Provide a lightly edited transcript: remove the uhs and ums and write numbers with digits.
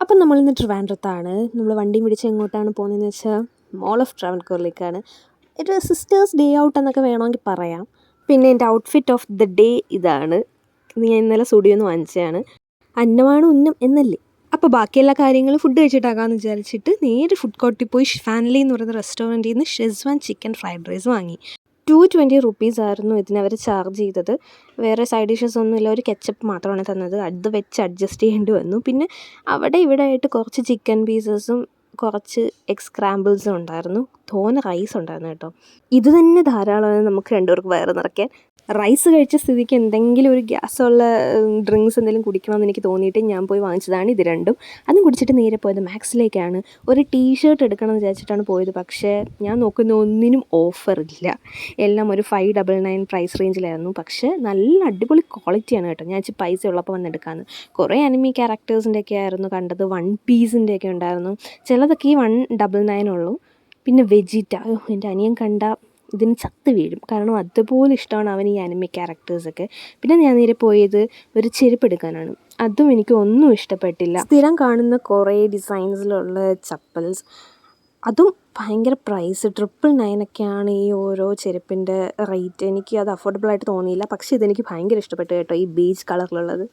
അപ്പം നമ്മളിന്ന് ട്രിവാൻഡ്രത്താണ്. നമ്മൾ വണ്ടിയും പിടിച്ച് എങ്ങോട്ടാണ് പോകുന്നതെന്ന് വെച്ചാൽ മോൾ ഓഫ് ട്രാവൻകൂറിലേക്കാണ്. ഒരു സിസ്റ്റേഴ്സ് ഡേ ഔട്ട് എന്നൊക്കെ വേണമെങ്കിൽ പറയാം. പിന്നെ എൻ്റെ ഔട്ട്ഫിറ്റ് ഓഫ് ദ ഡേ ഇതാണ്. ഇത് ഞാൻ ഇന്നലെ സ്റ്റുഡിയോയിൽ നിന്ന് വാങ്ങിച്ചതാണ്. അന്നമാണ് ഉന്നം എന്നല്ലേ. അപ്പോൾ ബാക്കിയെല്ലാ കാര്യങ്ങളും ഫുഡ് കഴിച്ചിട്ടാകാമെന്ന് വിചാരിച്ചിട്ട് നേരെ ഫുഡ് കോർട്ടിൽ പോയി ഫാൻലി എന്ന് പറയുന്ന റെസ്റ്റോറൻറ്റിൽ നിന്ന് ഷെസ്വാൻ ചിക്കൻ ഫ്രൈഡ് റൈസ് വാങ്ങി. 220 റുപ്പീസ് ആയിരുന്നു ഇതിനവർ ചാർജ് ചെയ്തത്. വേറെ സൈഡ് ഡിഷസ് ഒന്നുമില്ല, ഒരു കെച്ചപ്പ് മാത്രമാണ് തന്നത്. അത് വെച്ച് അഡ്ജസ്റ്റ് ചെയ്യേണ്ടി വന്നു. പിന്നെ അവിടെ ഇവിടെ ആയിട്ട് കുറച്ച് ചിക്കൻ പീസസും കുറച്ച് എഗ് സ്ക്രാമ്പിൾസും ഉണ്ടായിരുന്നു. തോനെ റൈസ് ഉണ്ടായിരുന്നു കേട്ടോ. ഇത് തന്നെ ധാരാളമാണ് നമുക്ക് രണ്ടുപേർക്ക് വയറ് നിറയ്ക്കാൻ. റൈസ് കഴിച്ച സ്ഥിതിക്ക് എന്തെങ്കിലും ഒരു ഗ്യാസുള്ള ഡ്രിങ്ക്സ് എന്തെങ്കിലും കുടിക്കണമെന്ന് എനിക്ക് തോന്നിയിട്ട് ഞാൻ പോയി വാങ്ങിച്ചതാണ് ഇത് രണ്ടും. അതും കുടിച്ചിട്ട് നേരെ പോയത് മാക്സിലേക്കാണ്. ഒരു ടീഷർട്ട് എടുക്കണമെന്ന് വിചാരിച്ചിട്ടാണ് പോയത്. പക്ഷേ ഞാൻ നോക്കുന്ന ഒന്നിനും ഓഫറില്ല. എല്ലാം ഒരു 599 പ്രൈസ് റേഞ്ചിലായിരുന്നു. പക്ഷേ നല്ല അടിപൊളി ക്വാളിറ്റിയാണ് കേട്ടോ. ഞാൻ ഇച്ചിരി പൈസ ഉള്ളപ്പോൾ വന്ന് എടുക്കാമെന്ന്. കുറേ അനിമി ക്യാരക്ടേഴ്സിൻ്റെയൊക്കെ ആയിരുന്നു കണ്ടത്. 1 പീസിൻ്റെയൊക്കെ ഉണ്ടായിരുന്നു. ചിലതൊക്കെ ഈ 199 ഉള്ളൂ. പിന്നെ വെജിറ്റ, എൻ്റെ അനിയൻ കണ്ട ഇതിന് ചത്ത് വീഴും. കാരണം അതുപോലെ ഇഷ്ടമാണ് അവൻ ഈ അനിമി ക്യാരക്ടേഴ്സൊക്കെ. പിന്നെ ഞാൻ നേരെ പോയത് ഒരു ചെരുപ്പ് എടുക്കാനാണ്. അതും എനിക്ക് ഒന്നും ഇഷ്ടപ്പെട്ടില്ല. സ്ഥിരം കാണുന്ന കുറേ ഡിസൈൻസിലുള്ള ചപ്പൽസ്, അതും ഭയങ്കര പ്രൈസ്. 999 ഈ ഓരോ ചെരുപ്പിൻ്റെ റേറ്റ്. എനിക്ക് അത് അഫോർഡബിളായിട്ട് തോന്നിയില്ല. പക്ഷേ ഇതെനിക്ക് ഭയങ്കര ഇഷ്ടപ്പെട്ടു കേട്ടോ, ഈ ബീച്ച് കളറിലുള്ളത്.